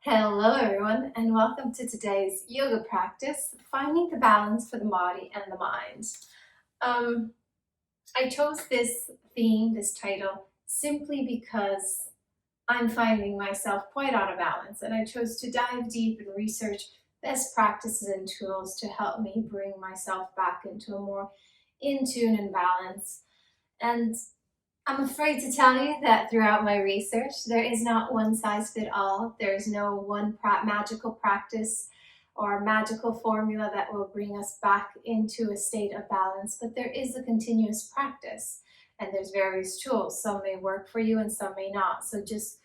Hello everyone and welcome to today's yoga practice, finding the balance for the body and the mind. I chose this theme, this title, simply because I'm finding myself quite out of balance, and I chose to dive deep and research best practices and tools to help me bring myself back into a more in tune and balance. And I'm afraid to tell you that throughout my research, there is not one size fit all. There's no one magical practice or magical formula that will bring us back into a state of balance, but there is a continuous practice and there's various tools. Some may work for you and some may not. So just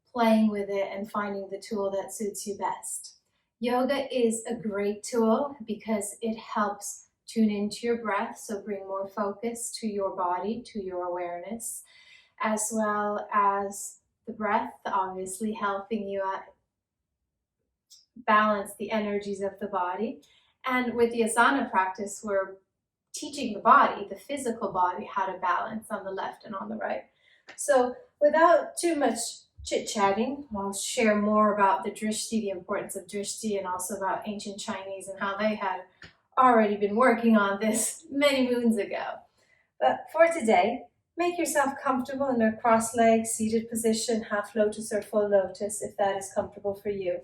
playing with it and finding the tool that suits you best. Yoga is a great tool because it helps tune into your breath, so bring more focus to your body, to your awareness, as well as the breath, obviously helping you balance the energies of the body. And with the asana practice, we're teaching the body, the physical body, how to balance on the left and on the right. So without too much chit-chatting, I'll share more about the drishti, the importance of drishti, and also about ancient Chinese and how they had already been working on this many moons ago. But for today, make yourself comfortable in a cross-legged seated position, half lotus or full lotus, if that is comfortable for you.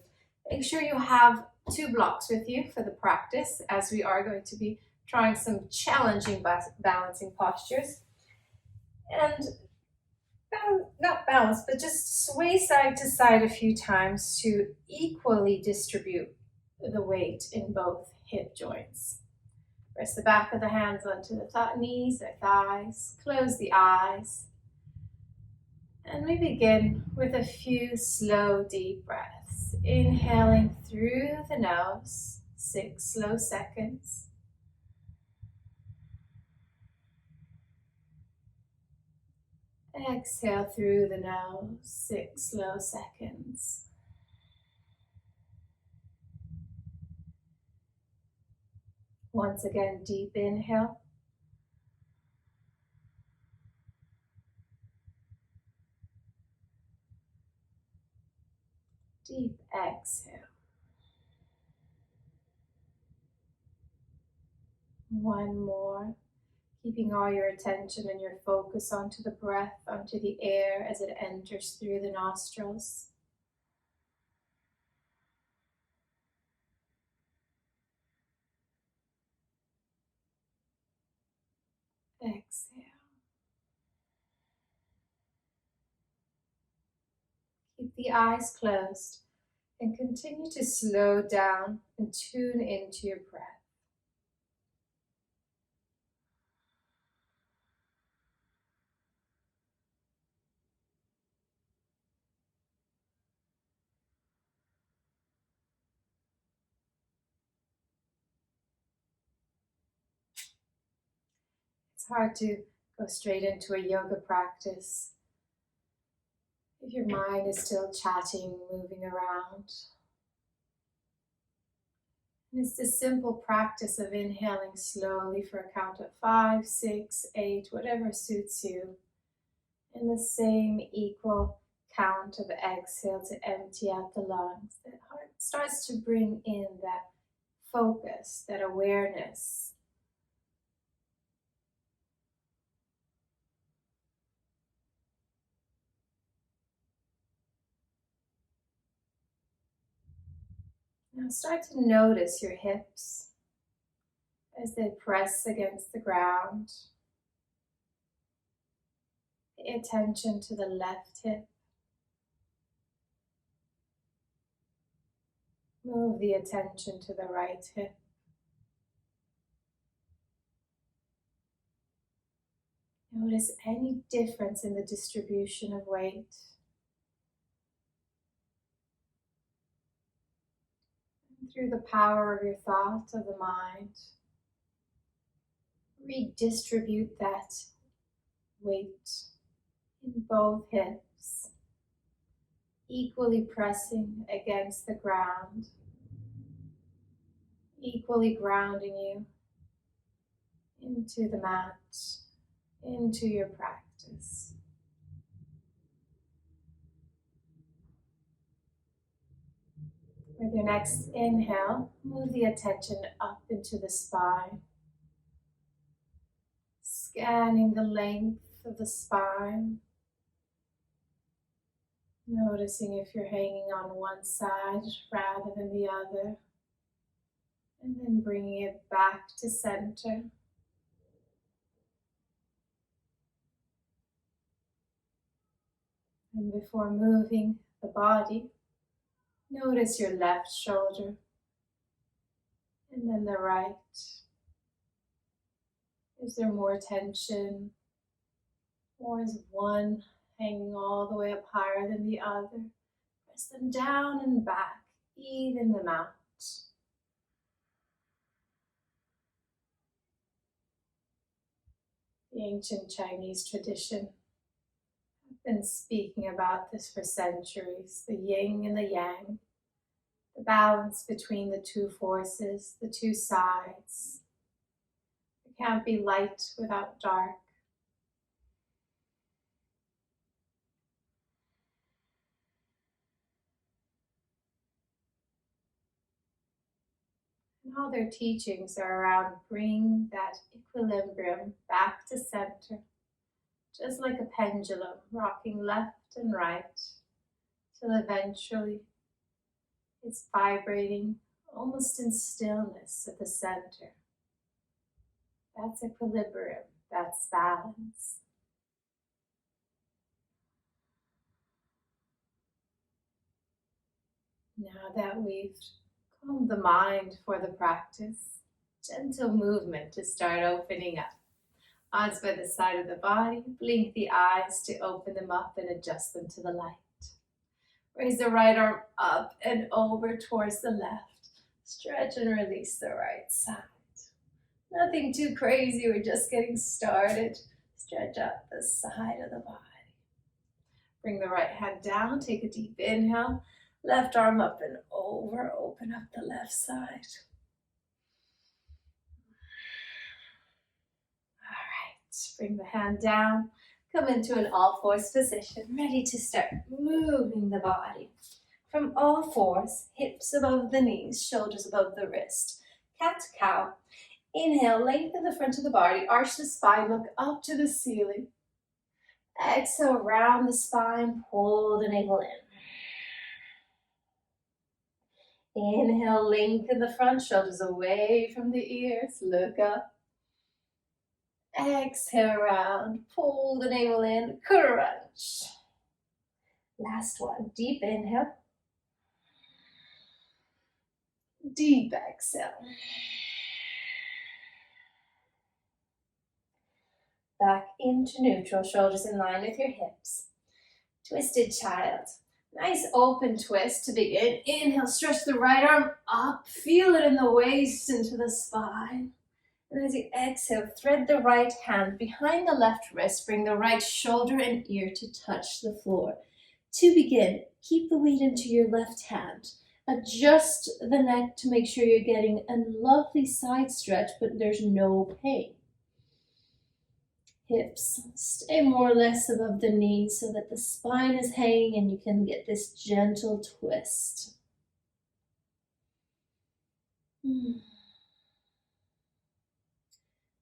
Make sure you have two blocks with you for the practice, as we are going to be trying some challenging balancing postures. And not balance, but just sway side to side a few times to equally distribute the weight in both hip joints. Press the back of the hands onto the knees or thighs. Close the eyes. And we begin with a few slow, deep breaths. Inhaling through the nose, 6 slow seconds. Exhale through the nose, 6 slow seconds. Once again, deep inhale. Deep exhale. One more. Keeping all your attention and your focus onto the breath, onto the air as it enters through the nostrils. Exhale. Keep the eyes closed and continue to slow down and tune into your breath. It's hard to go straight into a yoga practice if your mind is still chatting, moving around. And it's this simple practice of inhaling slowly for a count of 5, 6, 8, whatever suits you. And the same equal count of exhale to empty out the lungs. That heart starts to bring in that focus, that awareness. Now start to notice your hips as they press against the ground. Pay attention to the left hip. Move the attention to the right hip. Notice any difference in the distribution of weight. And through the power of your thought, of the mind, redistribute that weight in both hips, equally pressing against the ground, equally grounding you into the mat, into your practice. With your next inhale, move the attention up into the spine, scanning the length of the spine, noticing if you're hanging on one side rather than the other, and then bringing it back to center. And before moving the body, notice your left shoulder and then the right. Is there more tension, or is one hanging all the way up higher than the other? Press them down and back, even them out. The ancient Chinese tradition have been speaking about this for centuries, the yin and the yang, the balance between the two forces, the two sides. There can't be light without dark. And all their teachings are around bringing that equilibrium back to center, just like a pendulum rocking left and right, till eventually it's vibrating almost in stillness at the center. That's equilibrium, that's balance. Now that we've calmed the mind for the practice, gentle movement to start opening up. Arms by the side of the body, blink the eyes to open them up and adjust them to the light. Raise the right arm up and over towards the left. Stretch and release the right side. Nothing too crazy, we're just getting started. Stretch up the side of the body. Bring the right hand down, take a deep inhale. Left arm up and over, open up the left side. All right, bring the hand down. Come into an all fours position, ready to start moving the body. From all fours, hips above the knees, shoulders above the wrist. Cat-cow. Inhale, lengthen the front of the body, arch the spine, look up to the ceiling. Exhale, round the spine, pull the navel in. Inhale, lengthen the front, shoulders away from the ears, look up. Exhale, round, pull the navel in, crunch. Last one, deep inhale. Deep exhale. Back into neutral, shoulders in line with your hips. Twisted child. Nice open twist to begin. Inhale, stretch the right arm up. Feel it in the waist into the spine. And as you exhale, thread the right hand behind the left wrist. Bring the right shoulder and ear to touch the floor. To begin, keep the weight into your left hand. Adjust the neck to make sure you're getting a lovely side stretch, but there's no pain. Hips stay more or less above the knees so that the spine is hanging and you can get this gentle twist.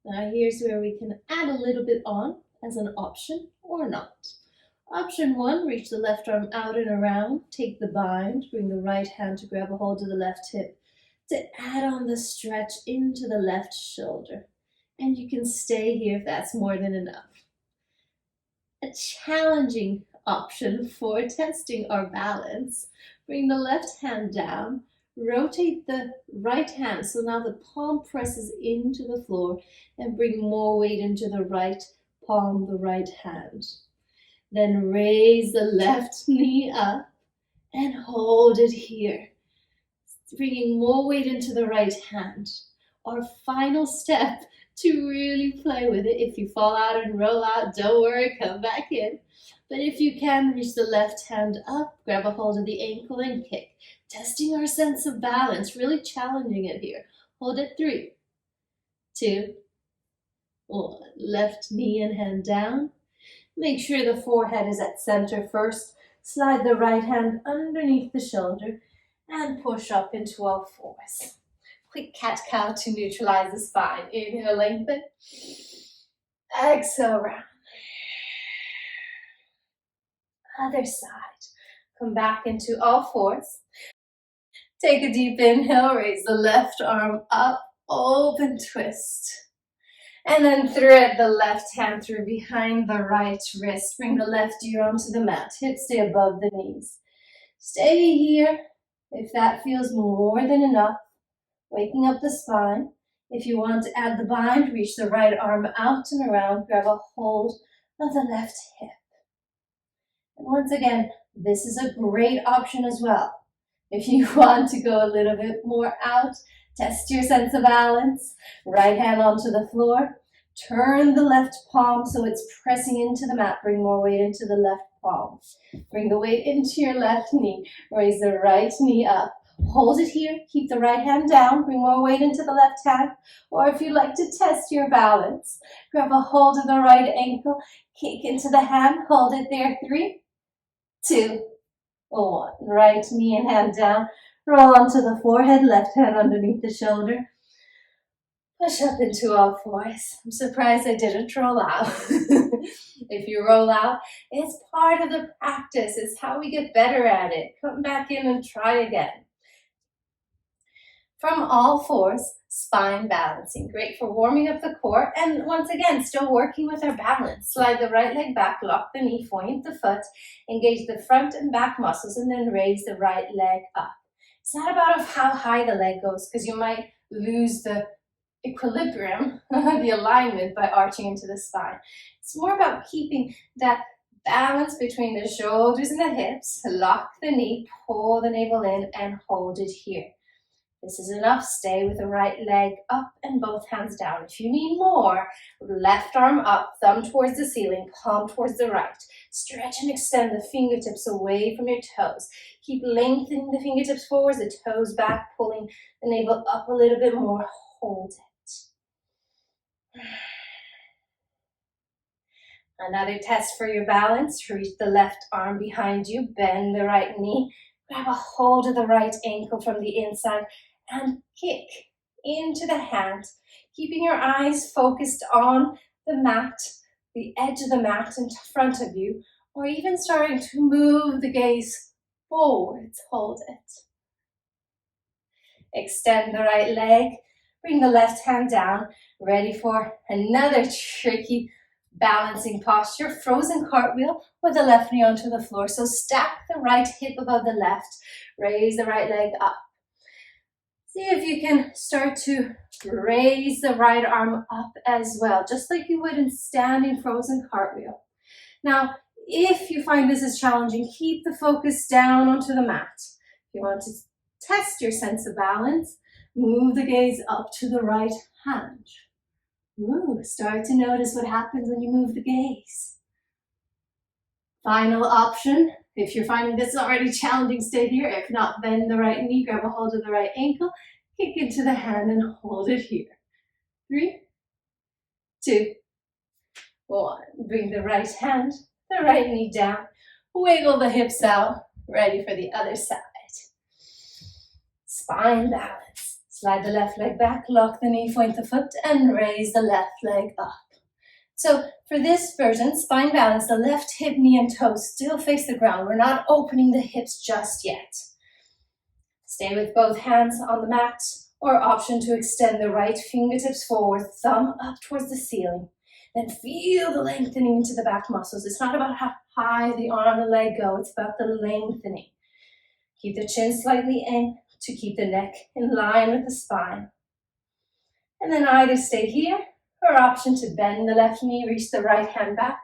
Now here's where we can add a little bit on as an option or not. Option one, reach the left arm out and around, take the bind, bring the right hand to grab a hold of the left hip to add on the stretch into the left shoulder. And you can stay here if that's more than enough. A challenging option for testing our balance. Bring the left hand down, rotate the right hand so now the palm presses into the floor and bring more weight into the right palm, the right hand. Then raise the left knee up and hold it here, bringing more weight into the right hand. Our final step to really play with it. If you fall out and roll out, don't worry, come back in. But if you can, reach the left hand up, grab a hold of the ankle and kick. Testing our sense of balance, really challenging it here. Hold it 3, 2, 1. Left knee and hand down. Make sure the forehead is at center first. Slide the right hand underneath the shoulder and push up into all fours. Quick cat-cow to neutralize the spine. Inhale, lengthen. Exhale, round. Other side. Come back into all fours. Take a deep inhale, raise the left arm up, open twist. And then thread the left hand through behind the right wrist. Bring the left ear onto the mat. Hips stay above the knees. Stay here if that feels more than enough. Waking up the spine. If you want to add the bind, reach the right arm out and around. Grab a hold of the left hip. And once again, this is a great option as well. If you want to go a little bit more out, test your sense of balance. Right hand onto the floor. Turn the left palm so it's pressing into the mat. Bring more weight into the left palm. Bring the weight into your left knee. Raise the right knee up. Hold it here. Keep the right hand down. Bring more weight into the left hand. Or if you'd like to test your balance, grab a hold of the right ankle. Kick into the hand. Hold it there. 3, 2, 1. Right knee and hand down. Roll onto the forehead. Left hand underneath the shoulder. Push up into all fours. I'm surprised I didn't roll out. If you roll out, it's part of the practice. It's how we get better at it. Come back in and try again. From all fours, spine balancing. Great for warming up the core. And once again, still working with our balance. Slide the right leg back, lock the knee, point the foot, engage the front and back muscles, and then raise the right leg up. It's not about how high the leg goes, because you might lose the equilibrium, the alignment, by arching into the spine. It's more about keeping that balance between the shoulders and the hips. Lock the knee, pull the navel in, and hold it here. This is enough. Stay with the right leg up and both hands down. If you need more, left arm up, thumb towards the ceiling, palm towards the right. Stretch and extend the fingertips away from your toes. Keep lengthening the fingertips forwards, the toes back, pulling the navel up a little bit more. Hold it. Another test for your balance. Reach the left arm behind you, bend the right knee, grab a hold of the right ankle from the inside, and kick into the hand, keeping your eyes focused on the mat, the edge of the mat in front of you, or even starting to move the gaze forwards. Hold it. Extend the right leg, bring the left hand down, ready for another tricky balancing posture, frozen cartwheel with the left knee onto the floor. So stack the right hip above the left, raise the right leg up. See if you can start to raise the right arm up as well, just like you would in standing frozen cartwheel. Now, if you find this is challenging, keep the focus down onto the mat. If you want to test your sense of balance, move the gaze up to the right hand. Ooh, start to notice what happens when you move the gaze. Final option, if you're finding this already challenging, stay here. If not, bend the right knee, grab a hold of the right ankle, kick into the hand and hold it here. 3, 2, 1. Bring the right hand, the right knee down, wiggle the hips out, ready for the other side. Spine balance. Slide the left leg back, lock the knee, point the foot, and raise the left leg up. So for this version, spine balance, the left hip, knee, and toes still face the ground. We're not opening the hips just yet. Stay with both hands on the mat, or option to extend the right fingertips forward, thumb up towards the ceiling. Then feel the lengthening into the back muscles. It's not about how high the arm and leg go, it's about the lengthening. Keep the chin slightly in to keep the neck in line with the spine. And then either stay here, or option to bend the left knee, reach the right hand back,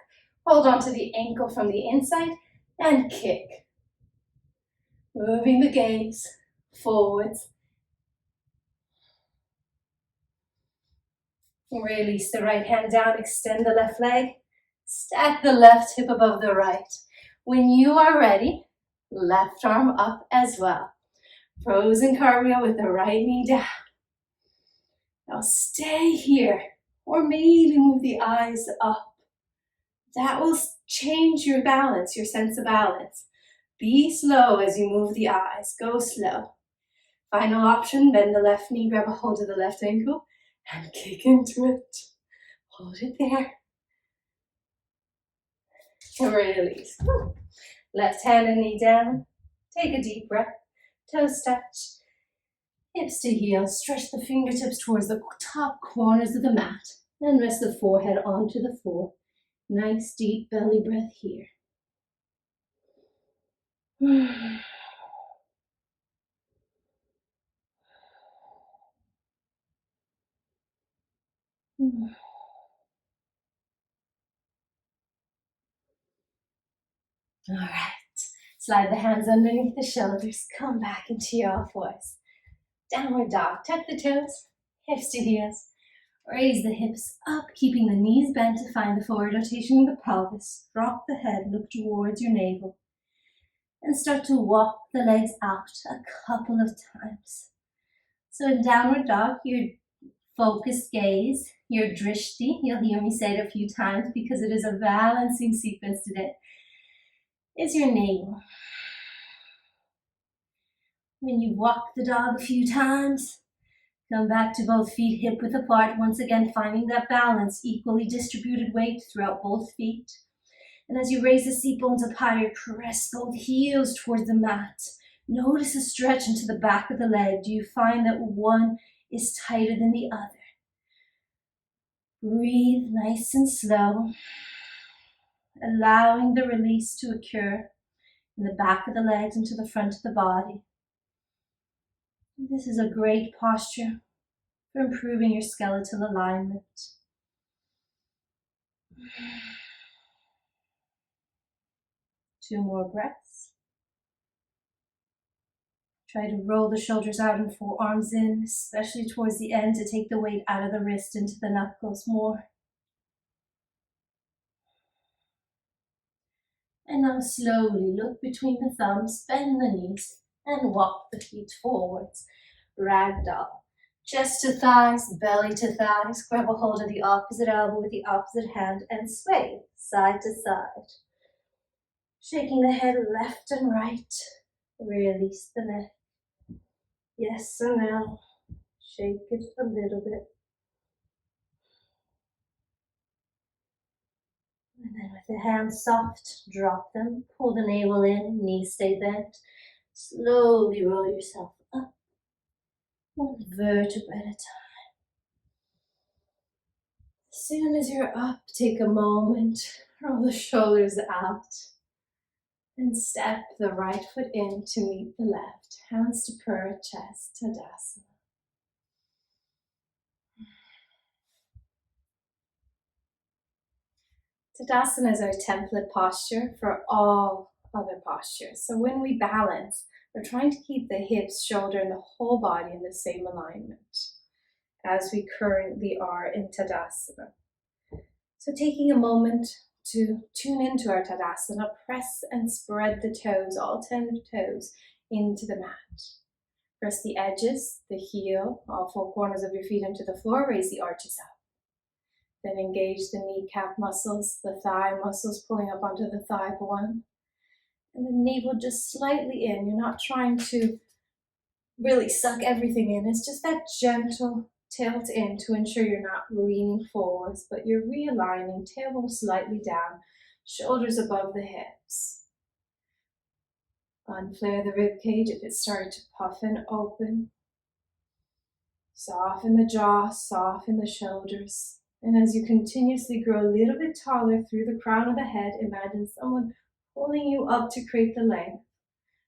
hold on to the ankle from the inside, and kick. Moving the gaze forwards. Release the right hand down, extend the left leg, stack the left hip above the right. When you are ready, left arm up as well. Frozen cartwheel with the right knee down. Now stay here, or maybe move the eyes up. That will change your balance, your sense of balance. Be slow as you move the eyes. Go slow. Final option, bend the left knee, grab a hold of the left ankle, and kick into it. Hold it there. And release. Left hand and knee down. Take a deep breath. Toes touch. Hips to heels. Stretch the fingertips towards the top corners of the mat. And rest the forehead onto the floor. Nice deep belly breath here. All right. Slide the hands underneath the shoulders. Come back into your voice. Downward dog. Tuck the toes. Hips to heels. Raise the hips up, keeping the knees bent to find the forward rotation of the pelvis. Drop the head, look towards your navel. And start to walk the legs out a couple of times. So in downward dog, your focused gaze, your drishti, you'll hear me say it a few times because it is a balancing sequence today, is your navel. When you walk the dog a few times, come back to both feet hip width apart, once again finding that balance, equally distributed weight throughout both feet. And as you raise the seat bones up higher, press both heels towards the mat. Notice a stretch into the back of the leg. Do you find that one is tighter than the other? Breathe nice and slow, allowing the release to occur in the back of the legs into the front of the body. This is a great posture for improving your skeletal alignment. Two more breaths. Try to roll the shoulders out and forearms in, especially towards the end to take the weight out of the wrist into the knuckles more. And now slowly look between the thumbs, bend the knees, and walk the feet forwards. Ragdoll. Chest to thighs, belly to thighs. Grab a hold of the opposite elbow with the opposite hand and sway side to side. Shaking the head left and right. Release the neck. Yes or no. Shake it a little bit. And then with the hands soft, drop them. Pull the navel in, knees stay bent. Slowly roll yourself up. One vertebra at a time. As soon as you're up, take a moment. Roll the shoulders out. And step the right foot in to meet the left. Hands to purr, chest, Tadasana. Tadasana is our template posture for all other postures. So when we balance, we're trying to keep the hips, shoulder, and the whole body in the same alignment as we currently are in Tadasana. So taking a moment to tune into our Tadasana, press and spread the toes, all 10 toes, into the mat. Press the edges, the heel, all four corners of your feet into the floor, raise the arches up. Then engage the kneecap muscles, the thigh muscles pulling up onto the thigh bone. And the navel just slightly in. You're not trying to really suck everything in. It's just that gentle tilt in to ensure you're not leaning forwards, but you're realigning, tailbone slightly down, shoulders above the hips. Unflare the rib cage if it's starting to puff and open. Soften the jaw, soften the shoulders. And as you continuously grow a little bit taller through the crown of the head, imagine someone pulling you up to create the length.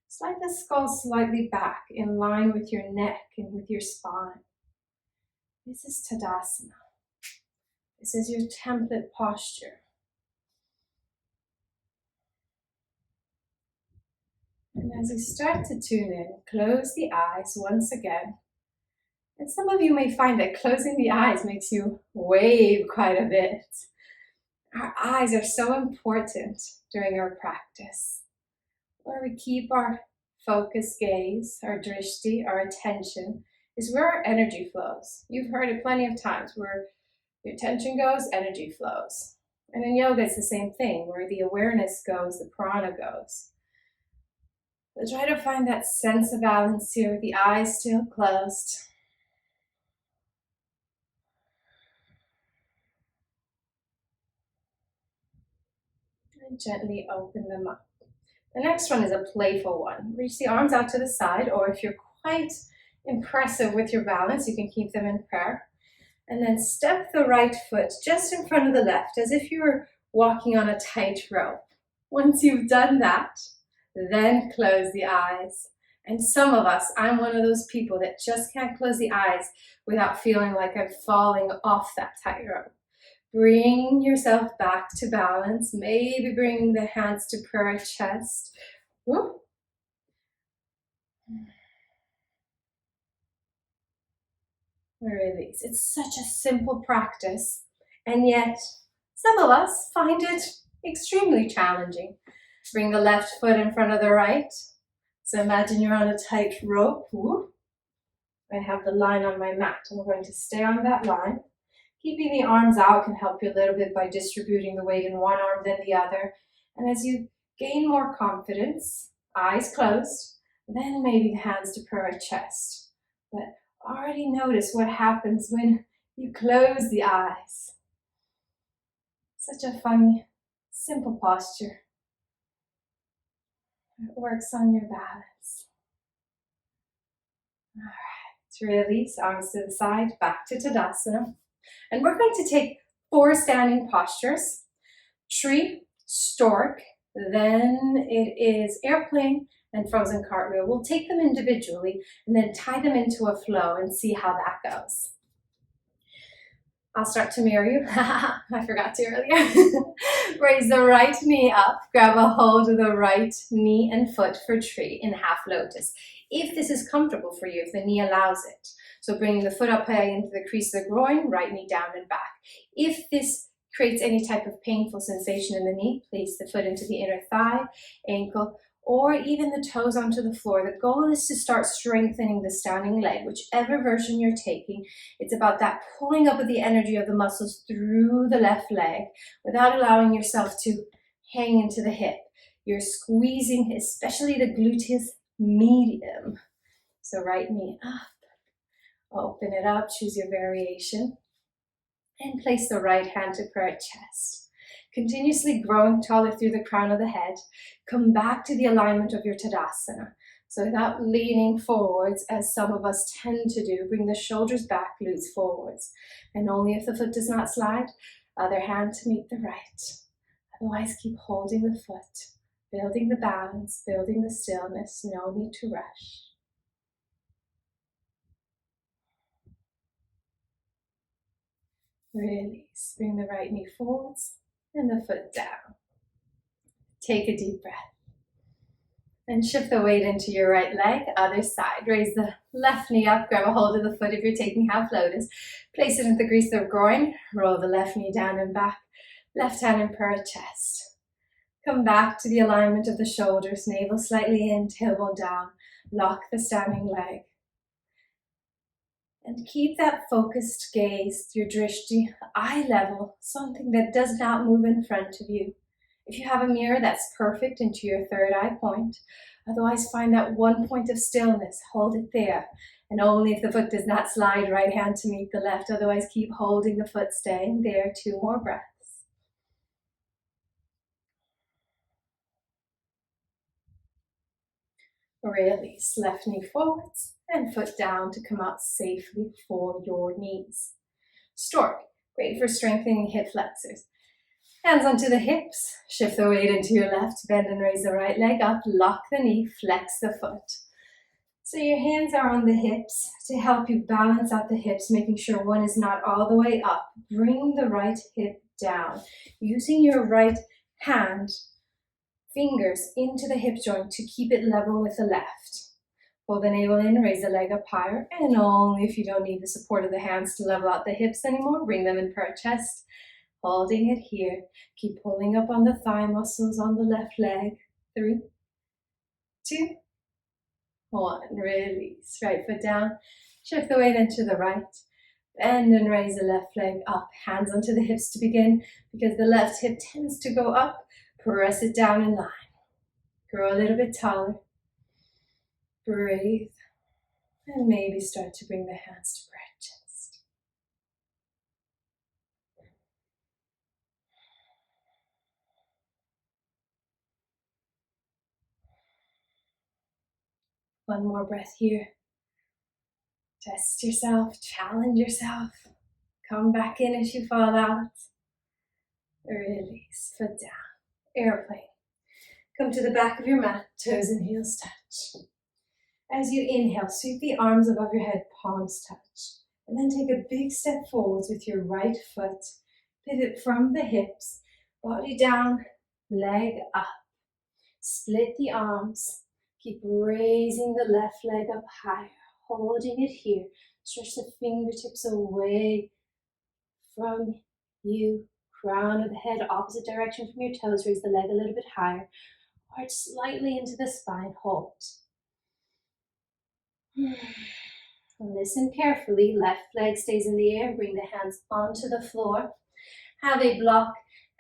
Slide the skull slightly back in line with your neck and with your spine. This is Tadasana. This is your template posture. And as you start to tune in, close the eyes once again. And some of you may find that closing the eyes makes you wave quite a bit. Our eyes are so important during our practice, where we keep our focused gaze, our drishti, our attention, is where our energy flows. You've heard it plenty of times, where your attention goes, energy flows. And in yoga, it's the same thing, where the awareness goes, the prana goes. But try to find that sense of balance here with the eyes still closed. And gently open them up. The next one is a playful one. Reach the arms out to the side, or if you're quite impressive with your balance, you can keep them in prayer. And then step the right foot just in front of the left, as if you were walking on a tightrope. Once you've done that, then close the eyes. And some of us, I'm one of those people that just can't close the eyes without feeling like I'm falling off that tightrope. Bring yourself back to balance. Maybe bring the hands to prayer chest. Whoop. Release. It's such a simple practice, and yet some of us find it extremely challenging. Bring the left foot in front of the right. So imagine you're on a tight rope. I have the line on my mat. I'm going to stay on that line. Keeping the arms out can help you a little bit by distributing the weight in one arm than the other. And as you gain more confidence, eyes closed, then maybe the hands to prayer chest. But already notice what happens when you close the eyes. Such a fun, simple posture. It works on your balance. All right, release, arms to the side, back to Tadasana. And we're going to take 4 standing postures. Tree, stork, then it is airplane and frozen cartwheel. We'll take them individually and then tie them into a flow and see how that goes. I'll start to mirror you. I forgot to earlier. Raise the right knee up. Grab a hold of the right knee and foot for tree in half lotus. If this is comfortable for you, if the knee allows it. So bringing the foot up high into the crease of the groin, right knee down and back. If this creates any type of painful sensation in the knee, place the foot into the inner thigh, ankle, or even the toes onto the floor. The goal is to start strengthening the standing leg, whichever version you're taking. It's about that pulling up of the energy of the muscles through the left leg without allowing yourself to hang into the hip. You're squeezing, especially the gluteus medium. So right knee up, open it up, choose your variation, and place the right hand to prayer chest. Continuously growing taller through the crown of the head. Come back to the alignment of your Tadasana. So without leaning forwards, as some of us tend to do, bring the shoulders back, glutes forwards. And only if the foot does not slide, other hand to meet the right. Otherwise, keep holding the foot, building the balance, building the stillness. No need to rush. Release. Bring the right knee forwards and the foot down. Take a deep breath. And shift the weight into your right leg, other side. Raise the left knee up, grab a hold of the foot if you're taking half lotus. Place it in the crease of the groin, roll the left knee down and back. Left hand in prayer chest. Come back to the alignment of the shoulders, navel slightly in, tailbone down. Lock the standing leg. And keep that focused gaze, your drishti, eye level, something that does not move in front of you. If you have a mirror, that's perfect into your third eye point. Otherwise, find that one point of stillness, hold it there. And only if the foot does not slide, right hand to meet the left. Otherwise, keep holding the foot, staying there. 2 more breaths. Release, left knee forwards and foot down to come out safely for your knees. Stork, great for strengthening hip flexors. Hands onto the hips, shift the weight into your left, bend and raise the right leg up, lock the knee, flex the foot. So your hands are on the hips to help you balance out the hips, making sure one is not all the way up. Bring the right hip down, using your right hand, fingers into the hip joint to keep it level with the left. Pull the navel in, raise the leg up higher, and only if you don't need the support of the hands to level out the hips anymore, bring them in prayer chest, holding it here. Keep pulling up on the thigh muscles on the left leg. 3, 2, 1. Release. Right foot down. Shift the weight into the right. Bend and raise the left leg up. Hands onto the hips to begin, because the left hip tends to go up. Press it down in line. Grow a little bit taller. Breathe. And maybe start to bring the hands to prayer chest. One more breath here. Test yourself, challenge yourself. Come back in as you fall out. Release, foot down. Airplane. Come to the back of your mat, toes and heels touch. As you inhale, sweep the arms above your head, palms touch. And then take a big step forwards with your right foot. Pivot from the hips, body down, leg up. Split the arms. Keep raising the left leg up higher, holding it here. Stretch the fingertips away from you. Crown of the head, opposite direction from your toes. Raise the leg a little bit higher. Arch slightly into the spine. Hold. Listen carefully. Left leg stays in the air. Bring the hands onto the floor. Have a block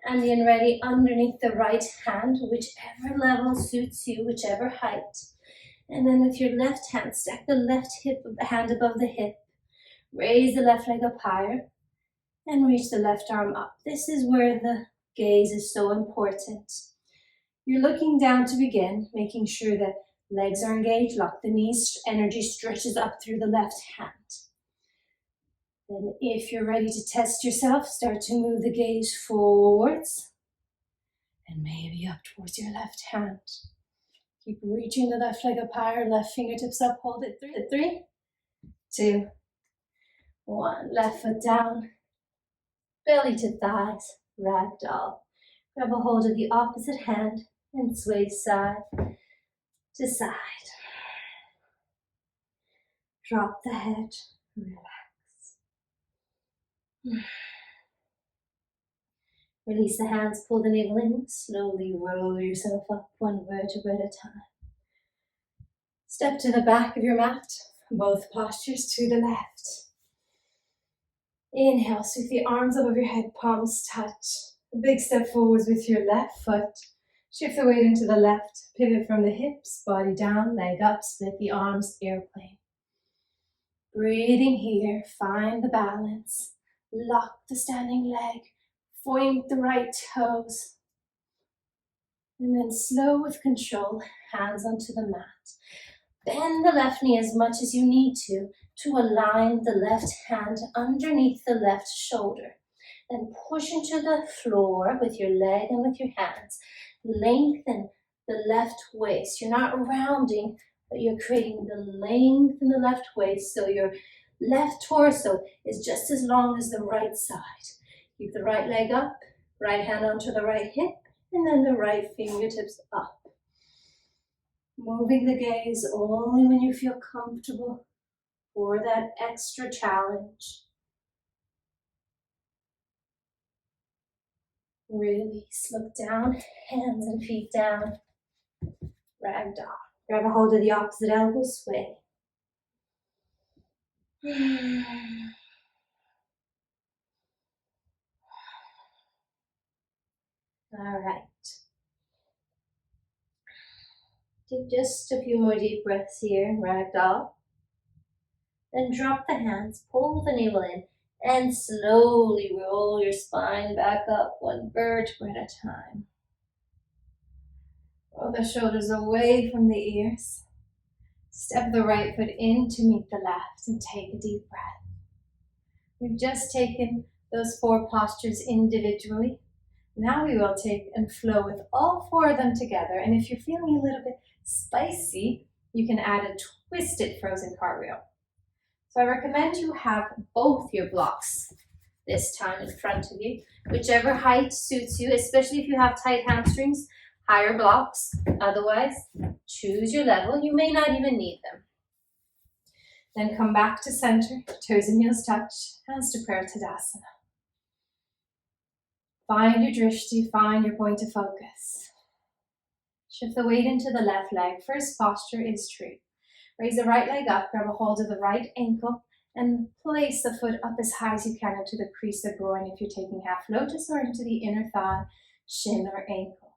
and then ready underneath the right hand, whichever level suits you, whichever height. And then with your left hand, stack the left hand above the hip. Raise the left leg up higher and reach the left arm up. This is where the gaze is so important. You're looking down to begin, making sure that legs are engaged, lock the knees, energy stretches up through the left hand. Then if you're ready to test yourself, start to move the gaze forwards and maybe up towards your left hand. Keep reaching the left leg up higher, left fingertips up, hold it. 3, 2, 1. Left foot down, belly to thighs, ragdoll. Grab a hold of the opposite hand and sway side to side. Drop the head, relax. Release the hands, pull the navel in, slowly roll yourself up one vertebra at a time. Step to the back of your mat, both postures to the left. Inhale, sweep the arms above your head, palms touch. A big step forwards with your left foot. Shift the weight into the left, pivot from the hips, body down, leg up, split the arms, airplane. Breathing here, find the balance. Lock the standing leg, point the right toes. And then slow with control, hands onto the mat. Bend the left knee as much as you need to align the left hand underneath the left shoulder. Then push into the floor with your leg and with your hands. Lengthen the left waist. You're not rounding, but you're creating the length in the left waist so your left torso is just as long as the right side. Keep the right leg up, right hand onto the right hip, and then the right fingertips up. Moving the gaze only when you feel comfortable for that extra challenge. Release, look down, hands and feet down. Ragdoll. Grab a hold of the opposite elbow, sway. All right. Take just a few more deep breaths here, ragdoll. Then drop the hands, pull the navel in, and slowly roll your spine back up one vertebra at a time. Roll the shoulders away from the ears. Step the right foot in to meet the left and take a deep breath. We've just taken those 4 postures individually. Now we will take and flow with all 4 of them together. And if you're feeling a little bit spicy, you can add a twisted frozen cartwheel. So I recommend you have both your blocks this time in front of you, whichever height suits you, especially if you have tight hamstrings, higher blocks. Otherwise, choose your level. You may not even need them. Then come back to center, toes and heels touch, hands to prayer Tadasana. Find your drishti, find your point of focus. Shift the weight into the left leg. First posture is tree. Raise the right leg up, grab a hold of the right ankle, and place the foot up as high as you can into the crease of groin if you're taking half lotus, or into the inner thigh, shin, or ankle.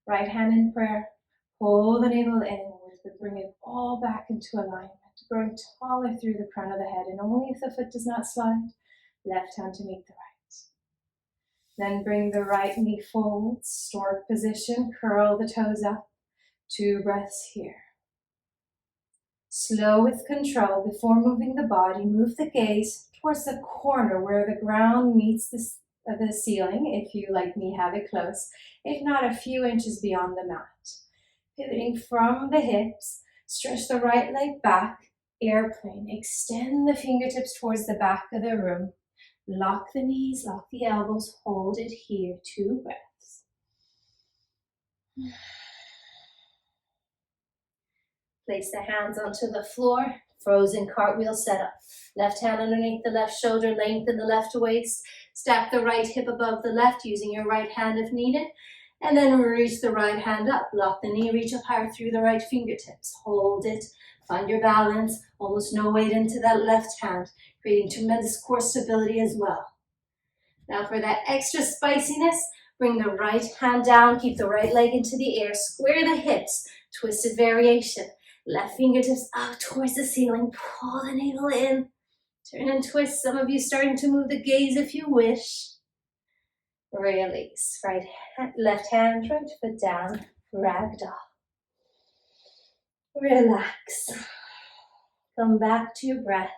Right hand in prayer, pull the navel in, forward, but bring it all back into alignment, growing taller through the crown of the head, and only if the foot does not slide, left hand to meet the right. Then bring the right knee forward, stork position, curl the toes up. 2 breaths here. Slow with control. Before moving the body, move the gaze towards the corner where the ground meets the ceiling, if you, like me, have it close, if not a few inches beyond the mat. Pivoting from the hips, stretch the right leg back, airplane. Extend the fingertips towards the back of the room. Lock the knees, lock the elbows, hold it here. 2 breaths. Place the hands onto the floor, frozen cartwheel setup. Left hand underneath the left shoulder, lengthen the left waist. Stack the right hip above the left using your right hand if needed. And then reach the right hand up. Lock the knee, reach up higher through the right fingertips. Hold it, find your balance. Almost no weight into that left hand, creating tremendous core stability as well. Now for that extra spiciness, bring the right hand down, keep the right leg into the air, square the hips, twisted variation. Left fingertips up towards the ceiling, pull the navel in, turn and twist. Some of you starting to move the gaze if you wish. Release, left hand, right foot down, ragdoll. Relax. Come back to your breath.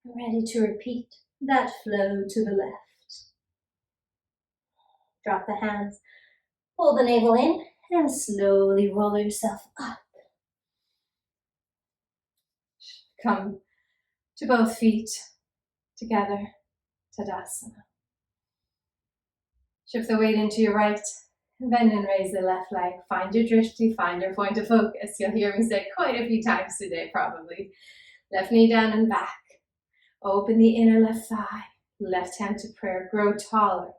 Ready to repeat that flow to the left. Drop the hands, pull the navel in, and slowly roll yourself up. Come to both feet together, Tadasana. Shift the weight into your right, bend and raise the left leg. Find your drishti, find your point of focus. You'll hear me say quite a few times today probably. Left knee down and back. Open the inner left thigh. Left hand to prayer, grow taller.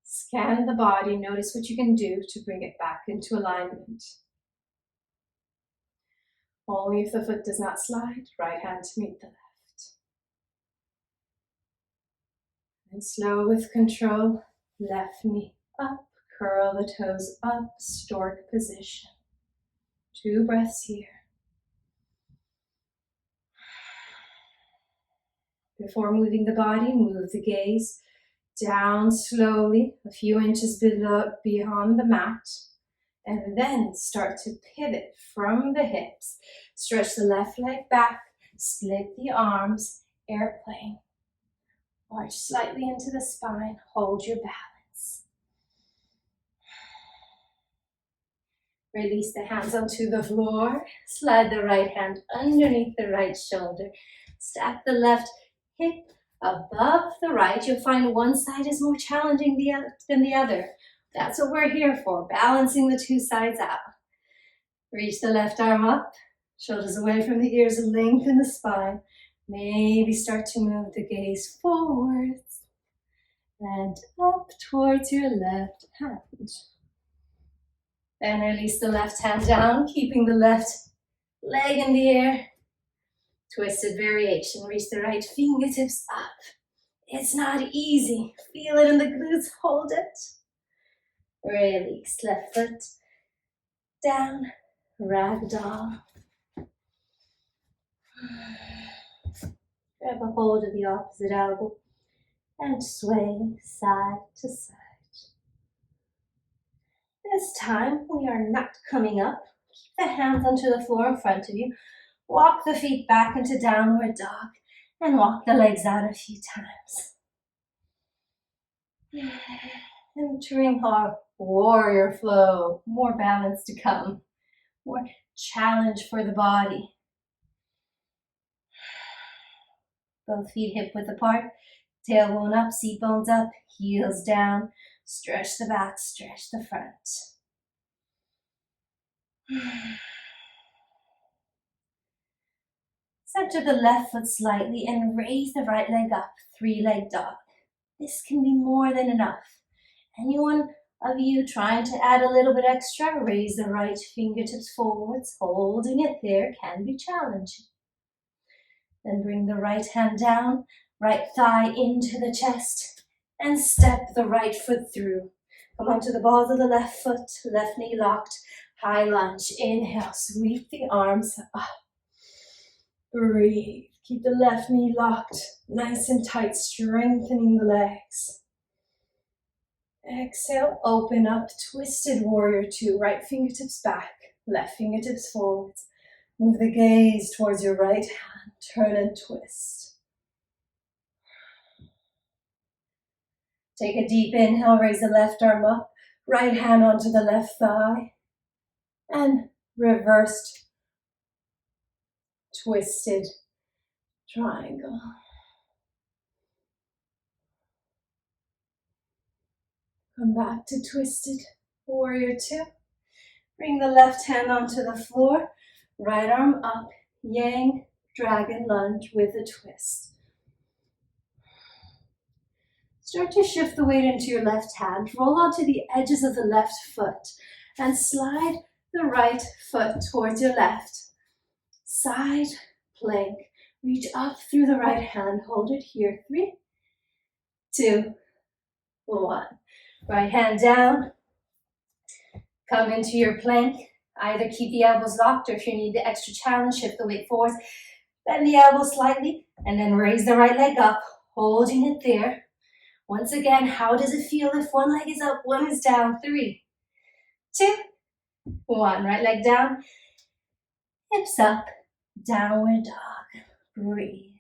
Scan the body, notice what you can do to bring it back into alignment. Only if the foot does not slide, right hand to meet the left. And slow with control, left knee up, curl the toes up, stork position. 2 breaths here. Before moving the body, move the gaze down slowly, a few inches beyond the mat, and then start to pivot from the hips. Stretch the left leg back, split the arms, airplane. Arch slightly into the spine, hold your balance. Release the hands onto the floor, slide the right hand underneath the right shoulder. Stack the left hip above the right. You'll find one side is more challenging than the other. That's what we're here for, balancing the 2 sides out. Reach the left arm up, shoulders away from the ears, lengthen the spine. Maybe start to move the gaze forwards and up towards your left hand. Then release the left hand down, keeping the left leg in the air. Twisted variation, reach the right fingertips up. It's not easy. Feel it in the glutes, hold it. Release, left foot down, ragdoll. Grab a hold of the opposite elbow and sway side to side. This time we are not coming up. Keep the hands onto the floor in front of you. Walk the feet back into downward dog and walk the legs out a few times. Entering our warrior flow, more balance to come, more challenge for the body. Both feet hip width apart, tailbone up, seat bones up, heels down. Stretch the back, stretch the front. Center the left foot slightly and raise the right leg up, 3-leg dog. This can be more than enough. Anyone of you trying to add a little bit extra, raise the right fingertips forwards, holding it there can be challenging. Then bring the right hand down, right thigh into the chest, and step the right foot through. Come onto the balls of the left foot, left knee locked, High lunge. Inhale, sweep the arms up. Breathe. Keep the left knee locked, nice and tight, strengthening the legs. Exhale, open up, twisted warrior two. Right fingertips back, left fingertips forwards. Move the gaze towards your right hand. Turn and twist. Take a deep inhale, raise the left arm up. Right hand onto the left thigh. And reversed, twisted triangle. Come back to twisted warrior two. Bring the left hand onto the floor. Right arm up. Yang dragon lunge with a twist. Start to shift the weight into your left hand. Roll onto the edges of the left foot and slide the right foot towards your left. Side plank. Reach up through the right hand. Hold it here. 3, 2, 1. Right hand down. Come into your plank. Either keep the elbows locked, or if you need the extra challenge, shift the weight forwards. Bend the elbows slightly and then raise the right leg up, holding it there. Once again, how does it feel if one leg is up, one is down? 3, 2, 1. Right leg down, hips up, downward dog. Breathe.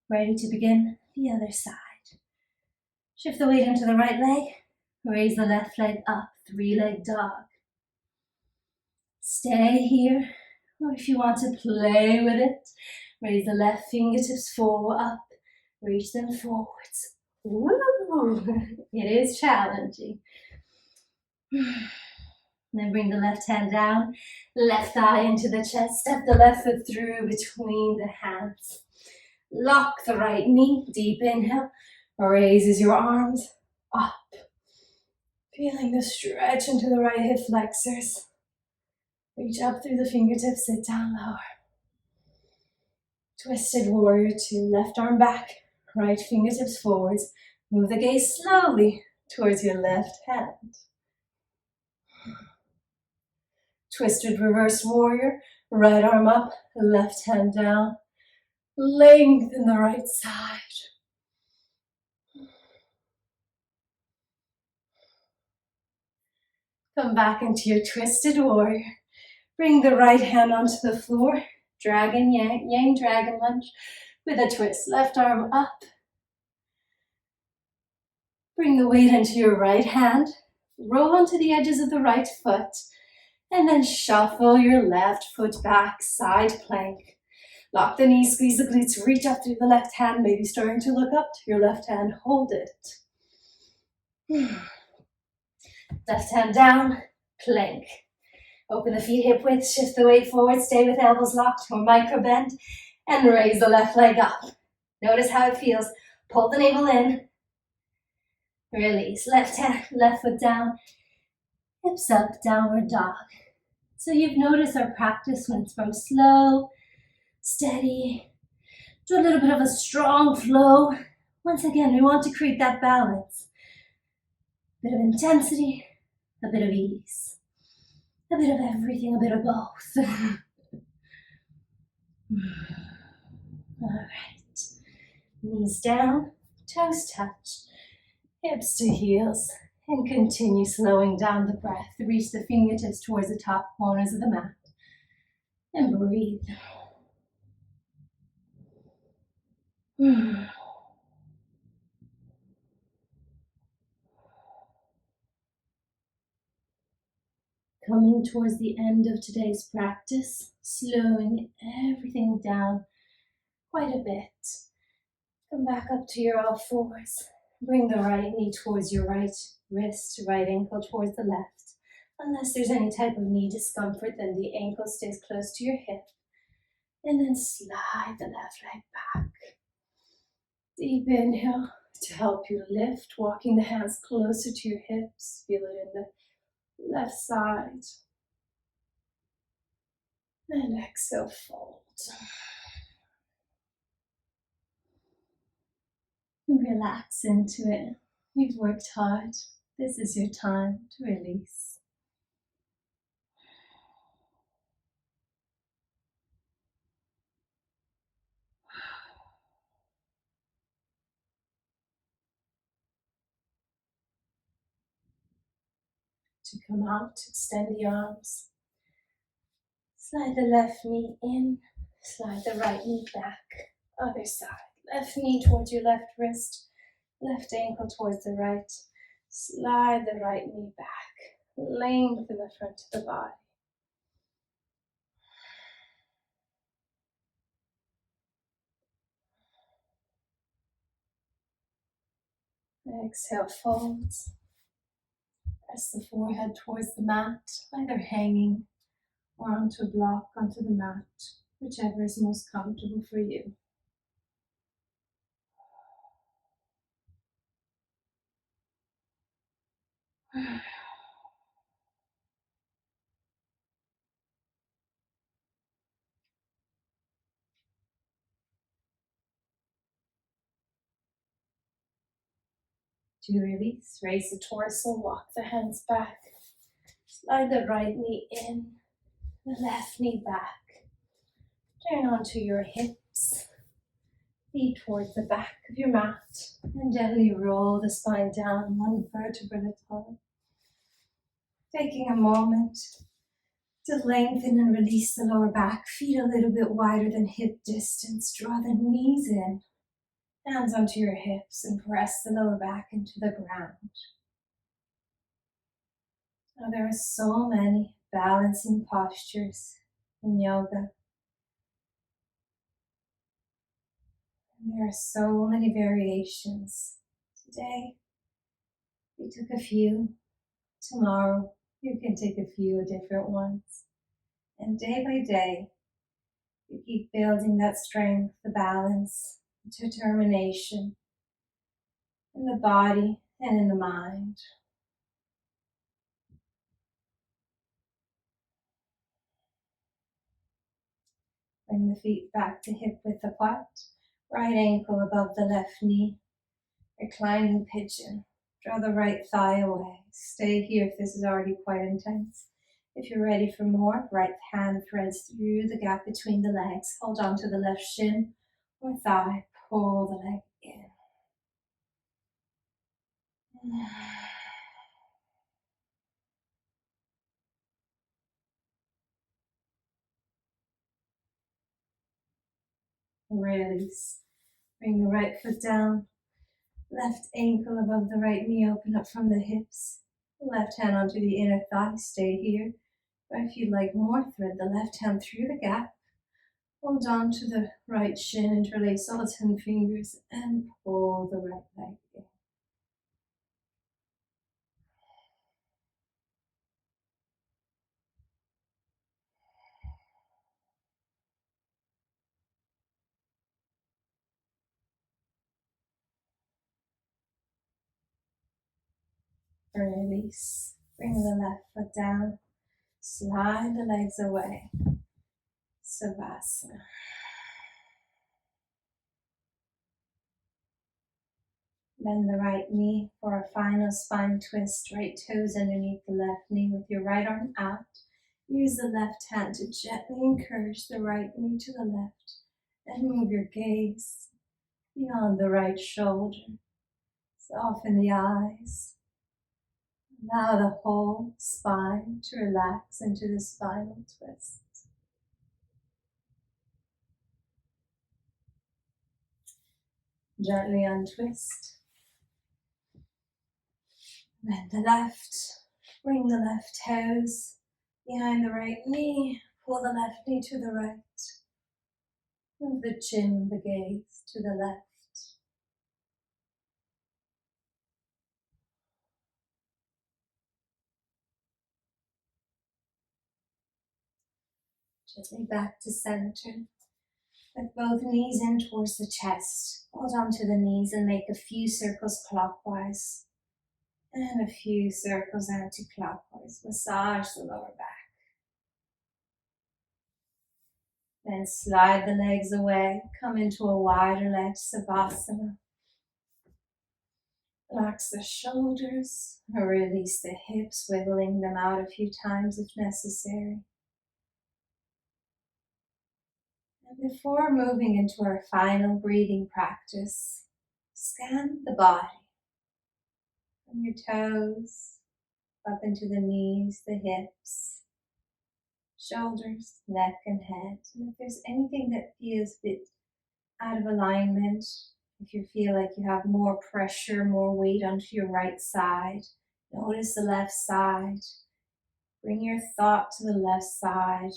Ready to begin the other side. Shift the weight into the right leg, raise the left leg up, 3-leg dog. Stay here, or if you want to play with it, raise the left fingertips forward, up, reach them forwards. Woo! It is challenging. Then bring the left hand down, left thigh into the chest, step the left foot through between the hands. Lock the right knee, deep inhale, raises your arms up. Feeling the stretch into the right hip flexors. Reach up through the fingertips, sit down lower. Twisted warrior two, left arm back, right fingertips forwards. Move the gaze slowly towards your left hand. Twisted reverse warrior, right arm up, left hand down. Lengthen the right side. Come back into your twisted warrior. Bring the right hand onto the floor. Dragon, yang dragon lunge with a twist. Left arm up. Bring the weight into your right hand. Roll onto the edges of the right foot. And then shuffle your left foot back, side plank. Lock the knees, squeeze the glutes, reach up through the left hand, maybe starting to look up to your left hand, hold it. Left hand down, plank. Open the feet hip width, shift the weight forward, stay with elbows locked or micro bend, and raise the left leg up. Notice how it feels. Pull the navel in, release. Left foot down, hips up, downward dog. So you've noticed our practice went from slow, steady, to a little bit of a strong flow. Once again, we want to create that balance. A bit of intensity, a bit of ease, a bit of everything, a bit of both. All right, knees down, toes touch, hips to heels, and continue slowing down the breath. Reach the fingertips towards the top corners of the mat, and breathe. Coming towards the end of today's practice, slowing everything down quite a bit. Come back up to your all fours. Bring the right knee towards your right wrist, right ankle towards the left. Unless there's any type of knee discomfort, then the ankle stays close to your hip. And then slide the left leg back. Deep inhale to help you lift, walking the hands closer to your hips. Feel it in the left side. And exhale, fold. Relax into it. You've worked hard. This is your time to release. To come out, extend the arms. Slide the left knee in, slide the right knee back. Other side. Left knee towards your left wrist, left ankle towards the right. Slide the right knee back. Lengthen the front of the body. Exhale, fold. Press the forehead towards the mat, either hanging or onto a block, onto the mat, whichever is most comfortable for you. To release, raise the torso, walk the hands back. Slide the right knee in, the left knee back. Turn onto your hips, feet towards the back of your mat, and gently roll the spine down one vertebra at a time. Taking a moment to lengthen and release the lower back, feet a little bit wider than hip distance. Draw the knees in, hands onto your hips, and press the lower back into the ground. Now there are so many balancing postures in yoga. And there are so many variations. Today, we took a few. Tomorrow, you can take a few different ones. And day by day, you keep building that strength, the balance, the determination in the body and in the mind. Bring the feet back to hip width apart. Right ankle above the left knee. Reclining pigeon. Draw the right thigh away. Stay here if this is already quite intense. If you're ready for more, right hand threads through the gap between the legs. Hold on to the left shin or thigh. Pull the leg in. Release. Bring the right foot down. Left ankle above the right knee. Open up from the hips. Left hand onto the inner thigh. Stay here. Or if you'd like more, thread the left hand through the gap. Hold on to the right shin, interlace all 10 fingers, and pull the right leg in. Release. Bring the left foot down. Slide the legs away. Savasana. Bend the right knee for a final spine twist. Right toes underneath the left knee with your right arm out. Use the left hand to gently encourage the right knee to the left. And move your gaze beyond the right shoulder. Soften the eyes. Allow the whole spine to relax into the spinal twist. Gently untwist. Bend the left. Bring the left toes behind the right knee. Pull the left knee to the right. Move the chin, the gaze to the left. Gently back to center. With both knees in towards the chest. Hold on to the knees and make a few circles clockwise. And a few circles anti-clockwise. Massage the lower back. Then slide the legs away. Come into a wider leg, Savasana. Relax the shoulders, or release the hips, wiggling them out a few times if necessary. And before moving into our final breathing practice, scan the body from your toes up into the knees, the hips, shoulders, neck, and head. And if there's anything that feels a bit out of alignment, if you feel like you have more pressure, more weight onto your right side, notice the left side. Bring your thought to the left side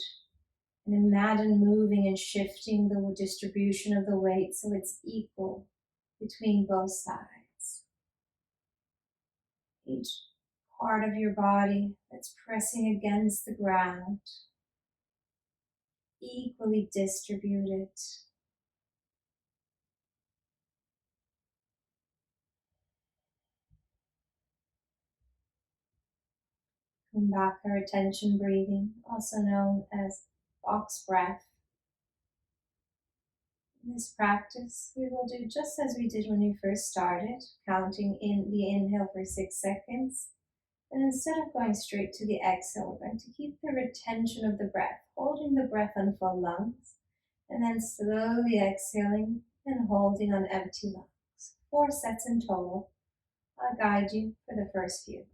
and imagine moving and shifting the distribution of the weight so it's equal between both sides. Each part of your body that's pressing against the ground, equally distributed. Come back our attention breathing, also known as box breath. In this practice, we will do just as we did when we first started, counting in the inhale for 6 seconds. And instead of going straight to the exhale, we're going to keep the retention of the breath, holding the breath on full lungs, and then slowly exhaling and holding on empty lungs. 4 sets in total. I'll guide you for the first few.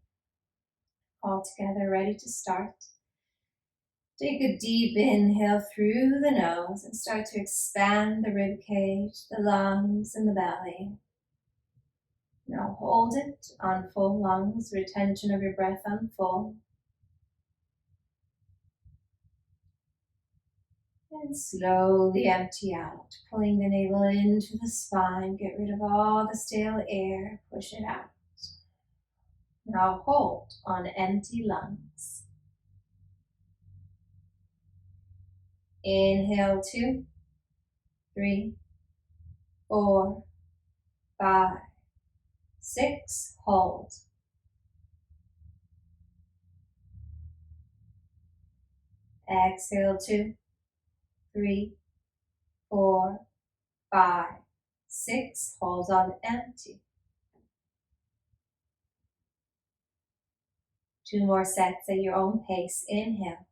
All together, ready to start. Take a deep inhale through the nose and start to expand the rib cage, the lungs, and the belly. Now hold it on full lungs, retention of your breath on full. And slowly empty out, pulling the navel into the spine. Get rid of all the stale air, push it out. Now hold on empty lungs. Inhale 2, 3, 4, 5, 6, hold. Exhale 2, 3, 4, 5, 6, hold on empty. 2 more sets at your own pace. Inhale.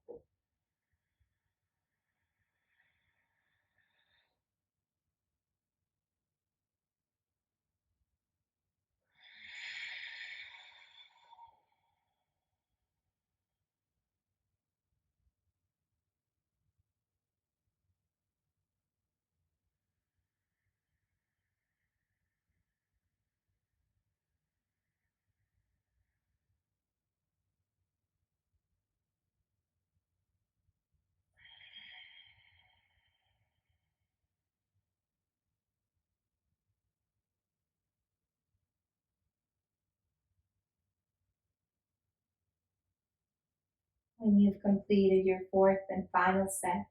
When you've completed your 4th and final set,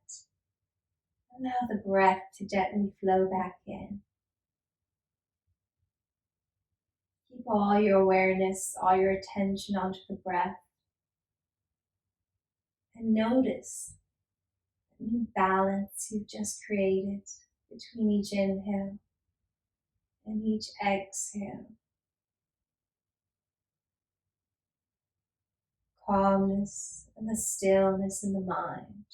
allow the breath to gently flow back in. Keep all your awareness, all your attention onto the breath. And notice the new balance you've just created between each inhale and each exhale. Calmness and the stillness in the mind.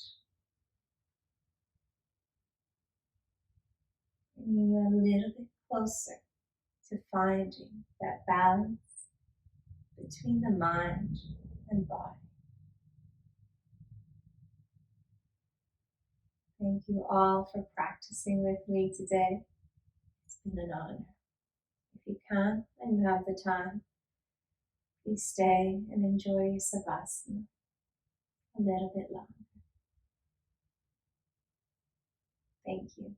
Bringing you a little bit closer to finding that balance between the mind and body. Thank you all for practicing with me today. It's been an honor. If you can and you have the time, please stay and enjoy your Savasana a little bit longer. Thank you.